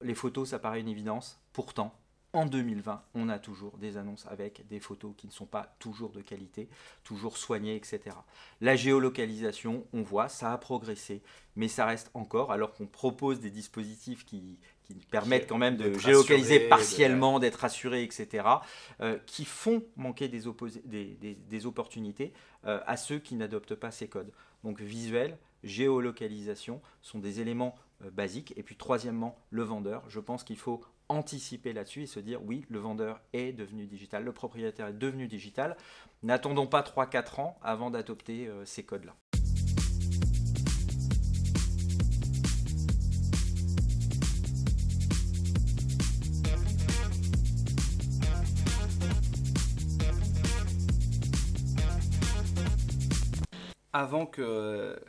Les photos, ça paraît une évidence. Pourtant, en 2020, on a toujours des annonces avec des photos qui ne sont pas toujours de qualité, toujours soignées, etc. La géolocalisation, on voit, ça a progressé, mais ça reste encore, alors qu'on propose des dispositifs qui permettent quand même de D'être géolocaliser assuré, partiellement, d'être assurés, etc., qui font manquer des opportunités à ceux qui n'adoptent pas ces codes. Donc visuel, géolocalisation sont des éléments basiques. Et puis troisièmement, le vendeur. Je pense qu'il faut anticiper là-dessus et se dire oui, le vendeur est devenu digital, le propriétaire est devenu digital. N'attendons pas 3 4 ans avant d'adopter ces codes-là. Avant que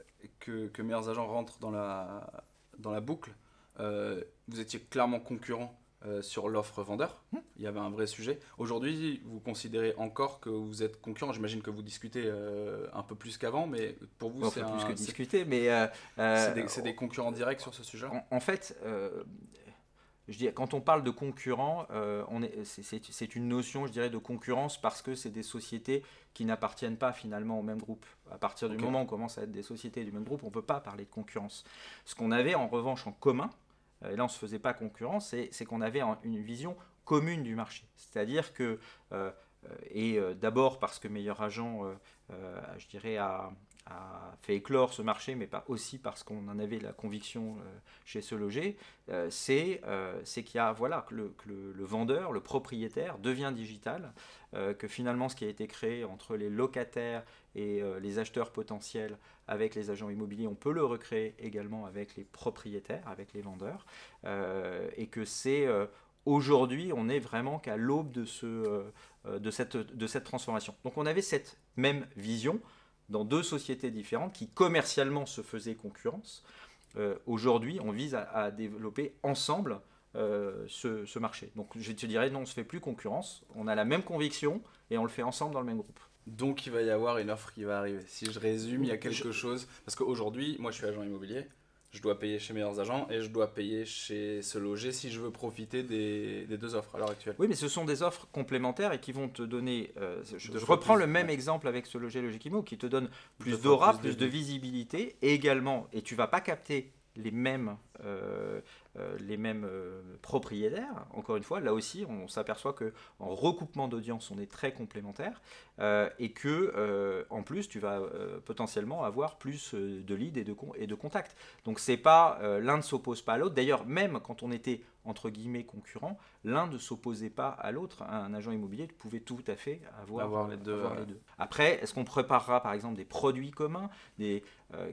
Meilleurs Agents rentrent dans la boucle, vous étiez clairement concurrent sur l'offre vendeur. Il y avait un vrai sujet. Aujourd'hui, vous considérez encore que vous êtes concurrent. J'imagine que vous discutez un peu plus qu'avant, mais pour vous, On fait plus que discuter, mais c'est des concurrents directs sur ce sujet-là. en fait, je dis, quand on parle de concurrents, c'est une notion, je dirais, de concurrence parce que c'est des sociétés qui n'appartiennent pas finalement au même groupe. À partir du Ok. moment où on commence à être des sociétés du même groupe, on ne peut pas parler de concurrence. Ce qu'on avait en revanche en commun, et là on ne se faisait pas concurrence, c'est qu'on avait une vision commune du marché. C'est-à-dire que, d'abord parce que Meilleur Agent, je dirais, a fait éclore ce marché, mais pas aussi parce qu'on en avait la conviction chez Se Loger, c'est qu'il y a voilà, que le vendeur, le propriétaire devient digital, que finalement ce qui a été créé entre les locataires et les acheteurs potentiels avec les agents immobiliers, on peut le recréer également avec les propriétaires, avec les vendeurs, et que c'est aujourd'hui, on est vraiment qu'à l'aube de cette transformation. Donc on avait cette même vision dans deux sociétés différentes qui commercialement se faisaient concurrence. Aujourd'hui, on vise à développer ensemble ce marché. Donc je te dirais, non, on ne se fait plus concurrence, on a la même conviction et on le fait ensemble dans le même groupe. Donc il va y avoir une offre qui va arriver. Si je résume, il y a quelque chose. Parce qu'aujourd'hui, moi je suis agent immobilier, je dois payer chez Meilleurs Agents et je dois payer chez Se Loger si je veux profiter des deux offres à l'heure actuelle. Oui, mais ce sont des offres complémentaires et qui vont te donner. Je Deux fois reprends plus, le même ouais. exemple avec ce Loger Logikimo qui te donne Deux plus fois d'aura, plus de plus de vie. visibilité et également, et tu vas pas capter les mêmes propriétaires. Encore une fois, là aussi, on s'aperçoit que en recoupement d'audience, on est très complémentaires et que en plus, tu vas potentiellement avoir plus de leads et de contacts. Donc c'est pas l'un ne s'oppose pas à l'autre. D'ailleurs, même quand on était entre guillemets concurrents, l'un ne s'opposait pas à l'autre. Un agent immobilier pouvait tout à fait Avoir les deux. avoir les deux. Après, est-ce qu'on préparera par exemple des produits communs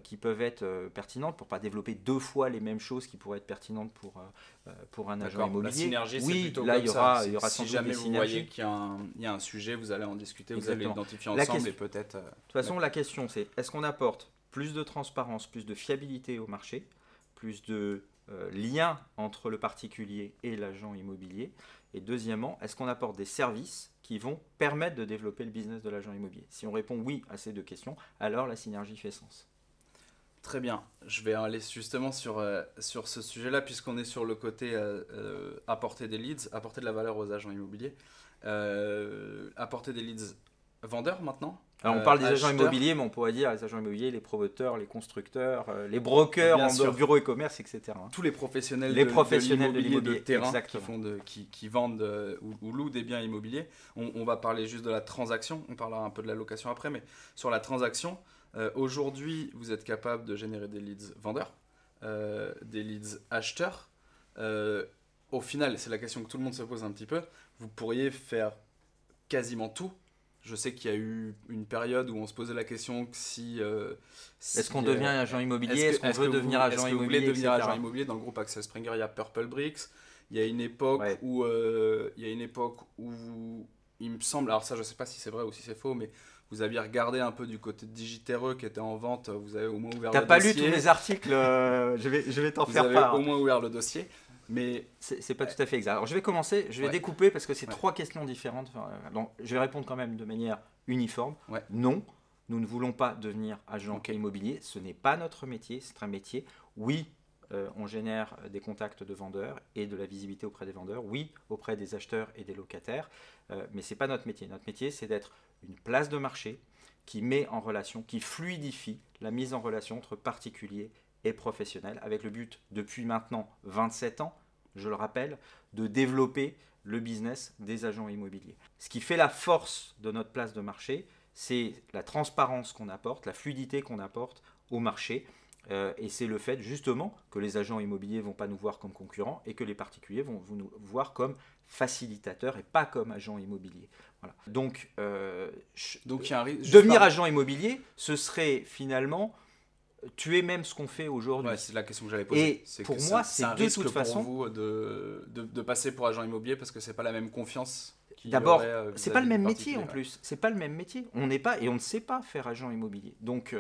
qui peuvent être pertinentes pour ne pas développer deux fois les mêmes choses qui pourraient être pertinentes pour un agent D'accord, la immobilier? synergie c'est Oui, plutôt là comme ça. il y aura Si sans doute jamais des vous voyez synergies. qu'il y a un sujet, vous allez en discuter, vous allez Exactement. l'identifier La ensemble et question, peut-être. de toute façon, la question c'est est-ce qu'on apporte plus de transparence, plus de fiabilité au marché, plus de lien entre le particulier et l'agent immobilier? Et deuxièmement, est-ce qu'on apporte des services qui vont permettre de développer le business de l'agent immobilier? Si on répond oui à ces deux questions, alors la synergie fait sens. Très bien, je vais aller justement sur ce sujet-là, puisqu'on est sur le côté apporter des leads, apporter de la valeur aux agents immobiliers. Apporter des leads vendeurs maintenant, Alors on parle des agents acheteurs, immobiliers, mais on pourrait dire les agents immobiliers, les promoteurs, les constructeurs, les brokers bien en sûr. bureau et commerce, etc. Tous les professionnels Les professionnels de de l'immobilier de l'immobilier, terrain exactement. qui vendent ou louent des biens immobiliers. On va parler juste de la transaction, on parlera un peu de la location après, mais sur la transaction, aujourd'hui, vous êtes capable de générer des leads vendeurs, des leads acheteurs. Au final, c'est la question que tout le monde se pose un petit peu, vous pourriez faire quasiment tout. Je sais qu'il y a eu une période où on se posait la question que Est-ce qu'on devient agent immobilier? Est-ce qu'on est-ce veut que devenir agent est-ce que vous voulez immobilier, devenir agent etc. immobilier dans le groupe Axel Springer? Il y a Purple Bricks. Il y a une époque Ouais. où il me semble, alors ça je sais pas si c'est vrai ou si c'est faux, mais vous aviez regardé un peu du côté de Digitereux qui était en vente. Vous avez au moins ouvert T'as le pas lu dossier. tous les articles, je vais t'en Vous faire avez part. au moins ouvert le dossier, mais C'est pas tout à fait exact. Alors je vais commencer, je vais ouais, découper parce que c'est ouais, trois questions différentes. Enfin, donc, je vais répondre quand même de manière uniforme. ouais. Non, nous ne voulons pas devenir agent Ok. immobilier. Ce n'est pas notre métier, c'est un métier. Oui, on génère des contacts de vendeurs et de la visibilité auprès des vendeurs, oui, auprès des acheteurs et des locataires, mais ce n'est pas notre métier. Notre métier, c'est d'être une place de marché qui met en relation, qui fluidifie la mise en relation entre particuliers et professionnels, avec le but, depuis maintenant 27 ans, je le rappelle, de développer le business des agents immobiliers. Ce qui fait la force de notre place de marché, c'est la transparence qu'on apporte, la fluidité qu'on apporte au marché, et c'est le fait justement que les agents immobiliers ne vont pas nous voir comme concurrents et que les particuliers vont nous voir comme facilitateurs et pas comme agents immobiliers. Voilà. Donc il y a un risque, devenir agent immobilier, ce serait finalement tuer même ce qu'on fait aujourd'hui. Ouais, c'est la question que j'allais poser. Et pour moi, c'est de toute façon pour vous de passer pour agent immobilier parce que c'est pas la même confiance. D'abord, c'est pas le même métier en plus. C'est pas le même métier. On n'est pas et on ne sait pas faire agent immobilier. Donc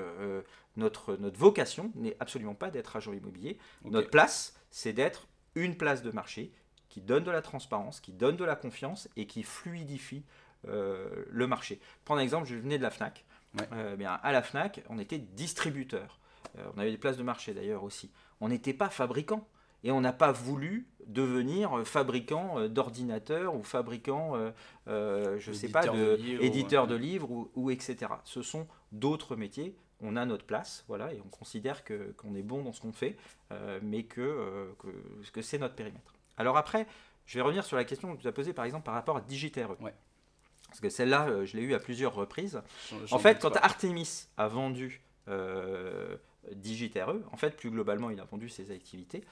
notre vocation n'est absolument pas d'être agent immobilier. Okay. Notre place, c'est d'être une place de marché qui donne de la transparence, qui donne de la confiance et qui fluidifie le marché. Prendre un exemple, je venais de la Fnac. Ouais. Bien, à la Fnac, on était distributeur. On avait des places de marché d'ailleurs aussi. On n'était pas fabricant. Et on n'a pas voulu devenir fabricant d'ordinateurs ou fabricant, je ne sais pas, éditeur de livres ou etc. Ce sont d'autres métiers. On a notre place, voilà, et on considère qu'on est bon dans ce qu'on fait, mais que c'est notre périmètre. Alors après, je vais revenir sur la question que tu as posée par exemple par rapport à Digitare. Ouais. Parce que celle-là, je l'ai eue à plusieurs reprises. En fait, quand Artemis a vendu Digitare, en fait, plus globalement, il a vendu ses activités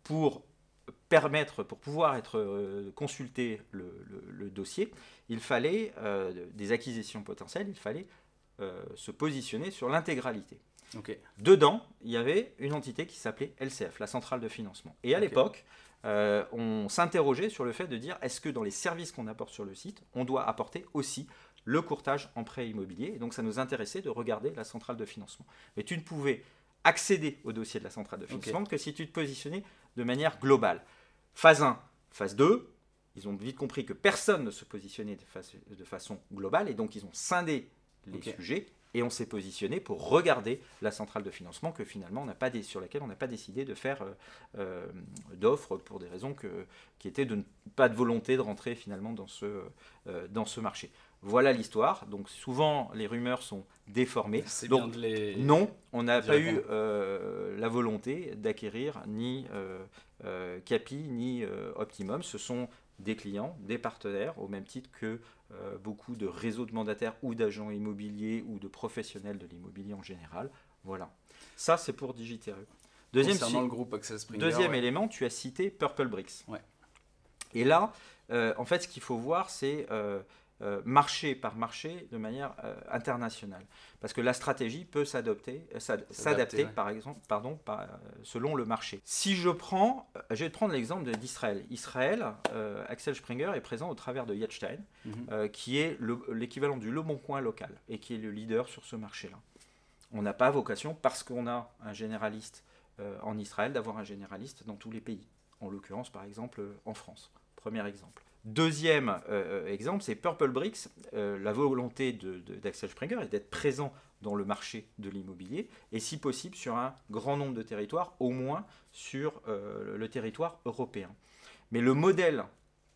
pour pouvoir être consulter le dossier, il fallait des acquisitions potentielles, il fallait se positionner sur l'intégralité. Okay. Dedans, il y avait une entité qui s'appelait LCF, la centrale de financement. Et à l'époque, on s'interrogeait sur le fait de dire est-ce que dans les services qu'on apporte sur le site, on doit apporter aussi le courtage en prêt immobilier. Et donc, ça nous intéressait de regarder la centrale de financement. Mais tu ne pouvais accéder au dossier de la centrale de financement que si tu te positionnais de manière globale. Phase 1, phase 2, ils ont vite compris que personne ne se positionnait de façon globale. Et donc, ils ont scindé les sujets. Et on s'est positionné pour regarder la centrale de financement que finalement sur laquelle on n'a pas décidé de faire d'offres pour des raisons qui étaient pas de volonté de rentrer finalement dans ce marché. Voilà l'histoire. Donc souvent les rumeurs sont déformées. Donc non, on n'a pas eu la volonté d'acquérir ni Capi ni Optimum. Ce sont des clients, des partenaires, au même titre que beaucoup de réseaux de mandataires ou d'agents immobiliers ou de professionnels de l'immobilier en général. Voilà. Ça, c'est pour Digitare. Concernant le groupe Axel Springer. Deuxième élément, tu as cité Purplebricks. Ouais. Et là, en fait, ce qu'il faut voir, c'est marché par marché de manière internationale. Parce que la stratégie peut s'adapter par exemple, selon le marché. Si je vais te prendre l'exemple d'Israël. Israël, Axel Springer est présent au travers de Yadstein, qui est l'équivalent du Le Bon Coin local et qui est le leader sur ce marché-là. On n'a pas vocation, parce qu'on a un généraliste en Israël, d'avoir un généraliste dans tous les pays. En l'occurrence, par exemple, en France. Premier exemple. Deuxième exemple, c'est Purplebricks. La volonté d'Axel Springer est d'être présent dans le marché de l'immobilier et si possible sur un grand nombre de territoires, au moins sur le territoire européen. Mais le modèle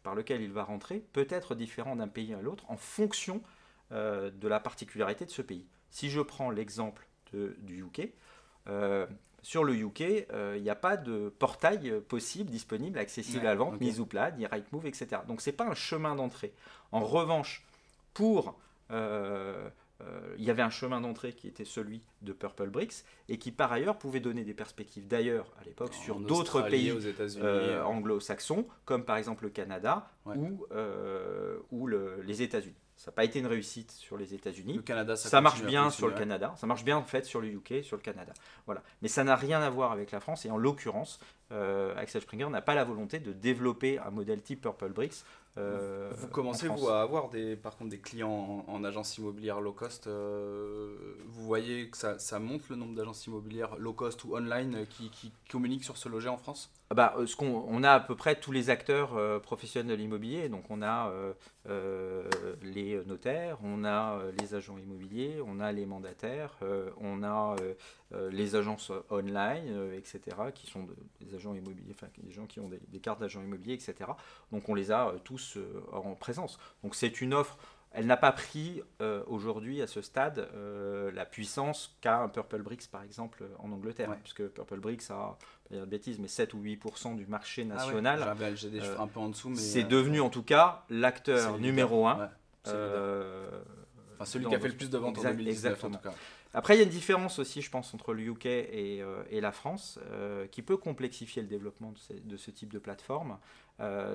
par lequel il va rentrer peut être différent d'un pays à l'autre en fonction de la particularité de ce pays. Si je prends l'exemple du UK, sur le UK, il n'y a pas de portail possible, disponible, accessible à la vente, ni Zoopla, ni Rightmove, etc. Donc, ce n'est pas un chemin d'entrée. En revanche, il y avait un chemin d'entrée qui était celui de Purplebricks et qui, par ailleurs, pouvait donner des perspectives d'ailleurs, à l'époque, sur d'autres pays anglo-saxons, comme par exemple le Canada ou les États-Unis. Ça n'a pas été une réussite sur les États-Unis. Le Canada, ça marche bien sur le Canada. Ça marche bien en fait sur le UK, sur le Canada. Voilà. Mais ça n'a rien à voir avec la France. Et en l'occurrence, Axel Springer n'a pas la volonté de développer un modèle type Purplebricks. Vous commencez vous à avoir par contre des clients en agence immobilière low cost. Vous voyez que ça monte le nombre d'agences immobilières low cost ou online qui communiquent sur ce loger en France? On a à peu près tous les acteurs professionnels de l'immobilier. Donc on a les notaires, on a les agents immobiliers, on a les mandataires, on a les agences online, etc., qui sont des agents immobiliers, enfin des gens qui ont des cartes d'agents immobiliers, etc. Donc on les a tous en présence. Donc c'est une offre. Elle n'a pas pris aujourd'hui à ce stade la puissance qu'a un Purplebricks par exemple en Angleterre, puisque Purplebricks a, pas dire de bêtises, mais 7 ou 8% du marché national. J'ai des chiffres un peu en dessous, mais c'est devenu en tout cas l'acteur numéro 1. Celui qui a fait le plus de ventes en 2019 exactement. en tout cas. Après, il y a une différence aussi, je pense, entre le UK et la France, qui peut complexifier le développement de ce type de plateforme.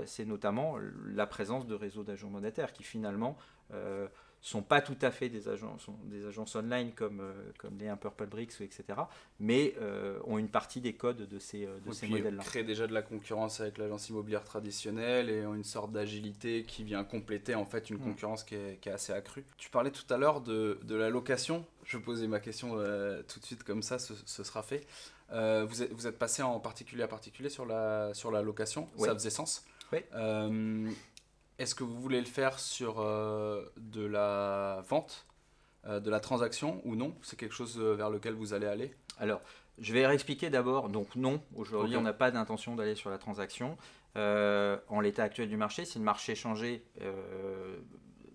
C'est notamment la présence de réseaux d'agents mandataires qui finalement sont pas tout à fait des agences online comme les Purplebricks, etc., mais ont une partie des codes de ces modèles-là. Créent déjà de la concurrence avec l'agence immobilière traditionnelle et ont une sorte d'agilité qui vient compléter en fait une concurrence qui est assez accrue. Tu parlais tout à l'heure de la location. Je vais poser ma question tout de suite comme ça, ce sera fait. Vous êtes passé en particulier à particulier sur la location, ça faisait sens. Oui. Est-ce que vous voulez le faire sur de la vente, de la transaction ou non? C'est quelque chose vers lequel vous allez aller? Alors, je vais réexpliquer d'abord. Donc non, aujourd'hui on n'a pas d'intention d'aller sur la transaction. En l'état actuel du marché, si le marché changeait,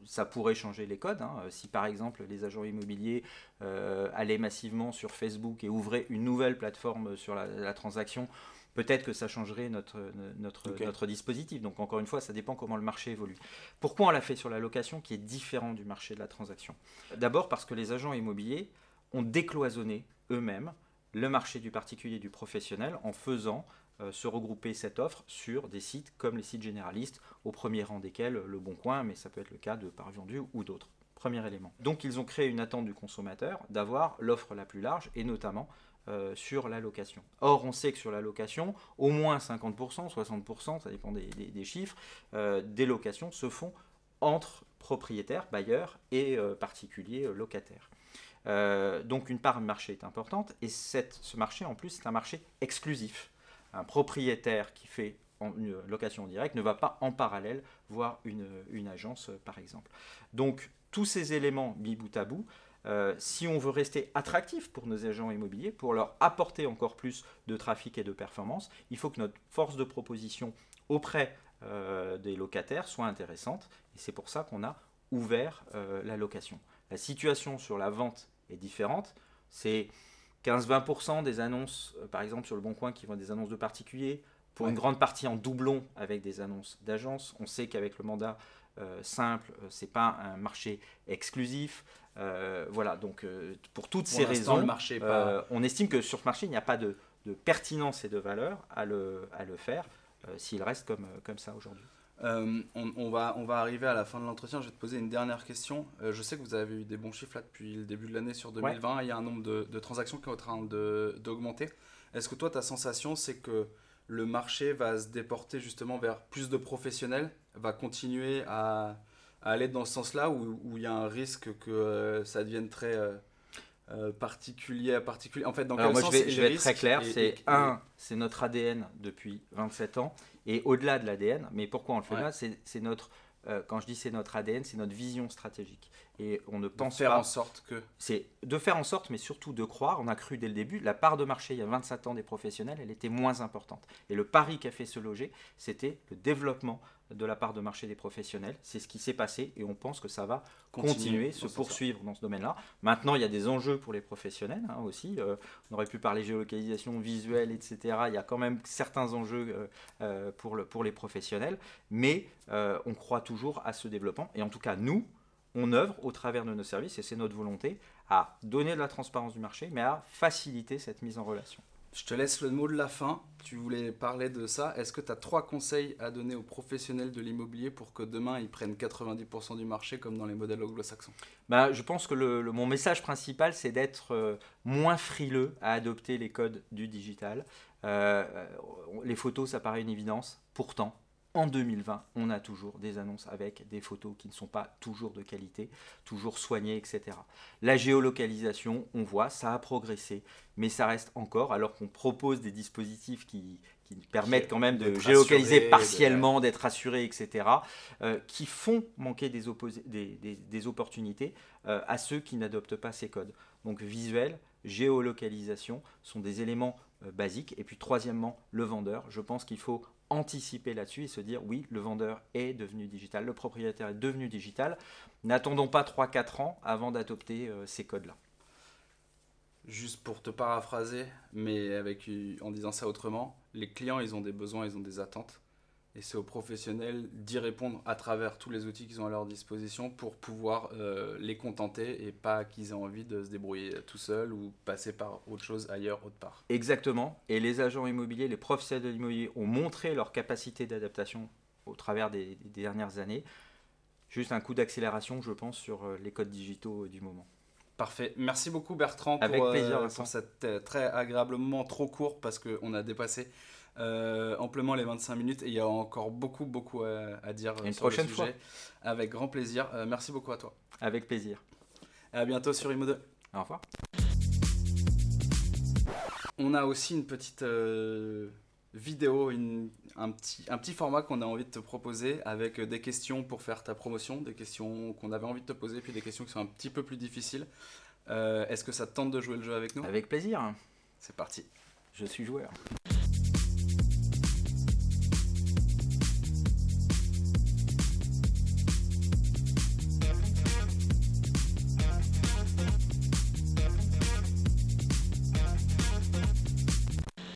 ça pourrait changer les codes. Si par exemple les agents immobiliers allaient massivement sur Facebook et ouvraient une nouvelle plateforme sur la transaction, peut-être que ça changerait notre dispositif. Donc encore une fois, ça dépend comment le marché évolue. Pourquoi on l'a fait sur la location qui est différent du marché de la transaction? D'abord parce que les agents immobiliers ont décloisonné eux-mêmes le marché du particulier et du professionnel en faisant se regrouper cette offre sur des sites comme les sites généralistes, au premier rang desquels Le Bon Coin, mais ça peut être le cas de Paris Vendu ou d'autres. Premier élément. Donc ils ont créé une attente du consommateur d'avoir l'offre la plus large et notamment sur la location. Or, on sait que sur la location, au moins 50%, 60%, ça dépend des chiffres, des locations se font entre propriétaires, bailleurs et particuliers locataires. Donc une part du marché est importante et ce marché en plus c'est un marché exclusif. Un propriétaire qui fait une location directe ne va pas en parallèle voir une agence par exemple. Donc tous ces éléments mis bout à bout, si on veut rester attractif pour nos agents immobiliers, pour leur apporter encore plus de trafic et de performance, il faut que notre force de proposition auprès des locataires soit intéressante. Et c'est pour ça qu'on a ouvert la location. La situation sur la vente est différente. C'est 15-20% des annonces, par exemple sur Le Bon Coin, qui vont être des annonces de particuliers, pour une grande partie en doublon avec des annonces d'agence. On sait qu'avec le mandat simple, ce n'est pas un marché exclusif. Voilà, donc pour toutes ces raisons, on estime que sur ce marché, il n'y a pas de pertinence et de valeur à le faire s'il reste comme ça aujourd'hui. On va arriver à la fin de l'entretien. Je vais te poser une dernière question. Je sais que vous avez eu des bons chiffres là depuis le début de l'année sur 2020. Il y a un nombre de transactions qui est en train d'augmenter. Est-ce que toi, ta sensation, c'est que le marché va se déporter justement vers plus de professionnels, va continuer à aller dans ce sens-là, où il y a un risque que ça devienne très particulier à particulier? En fait, dans quel sens je vais être très clair. C'est notre ADN depuis 27 ans. Et au-delà de l'ADN, mais pourquoi on le fait là, c'est notre, quand je dis c'est notre ADN, c'est notre vision stratégique. Et on ne pense pas... en sorte que... C'est de faire en sorte, mais surtout de croire, on a cru dès le début, la part de marché il y a 27 ans des professionnels, elle était moins importante. Et le pari qu'a fait Se Loger, c'était le développement de la part de marché des professionnels. C'est ce qui s'est passé et on pense que ça va continuer, se poursuivre dans ce domaine-là. Maintenant, il y a des enjeux pour les professionnels aussi. On aurait pu parler géolocalisation, visuelle, etc. Il y a quand même certains enjeux pour les professionnels, mais on croit toujours à ce développement. Et en tout cas, nous, on œuvre au travers de nos services, et c'est notre volonté, à donner de la transparence du marché, mais à faciliter cette mise en relation. Je te laisse le mot de la fin. Tu voulais parler de ça. Est-ce que tu as 3 conseils à donner aux professionnels de l'immobilier pour que demain, ils prennent 90% du marché comme dans les modèles anglo-saxons? Je pense que mon message principal, c'est d'être moins frileux à adopter les codes du digital. Les photos, ça paraît une évidence. Pourtant, en 2020, on a toujours des annonces avec des photos qui ne sont pas toujours de qualité, toujours soignées, etc. La géolocalisation, on voit, ça a progressé, mais ça reste encore, alors qu'on propose des dispositifs qui permettent quand même de géolocaliser partiellement, d'être rassurés, etc., qui font manquer des opportunités à ceux qui n'adoptent pas ces codes. Donc visuel, géolocalisation sont des éléments basiques. Et puis troisièmement, le vendeur. Je pense qu'il faut anticiper là-dessus et se dire oui, le vendeur est devenu digital, le propriétaire est devenu digital. N'attendons pas 3-4 ans avant d'adopter ces codes-là. Juste pour te paraphraser, mais en disant ça autrement, les clients, ils ont des besoins, ils ont des attentes. Et c'est aux professionnels d'y répondre à travers tous les outils qu'ils ont à leur disposition pour pouvoir les contenter et pas qu'ils aient envie de se débrouiller tout seuls ou passer par autre chose ailleurs, autre part. Exactement. Et les agents immobiliers, les professionnels de l'immobilier ont montré leur capacité d'adaptation au travers des dernières années. Juste un coup d'accélération, je pense, sur les codes digitaux du moment. Parfait. Merci beaucoup Bertrand pour cet très agréable moment trop court parce qu'on a dépassé amplement les 25 minutes et il y a encore beaucoup à dire sur le sujet. Fois. Avec grand plaisir. Merci beaucoup à toi. Avec plaisir. Et à bientôt sur Imo2. Au revoir. On a aussi une petite vidéo, un petit format qu'on a envie de te proposer avec des questions pour faire ta promotion, des questions qu'on avait envie de te poser, puis des questions qui sont un petit peu plus difficiles. Est-ce que ça te tente de jouer le jeu avec nous ? Avec plaisir. C'est parti. Je suis joueur.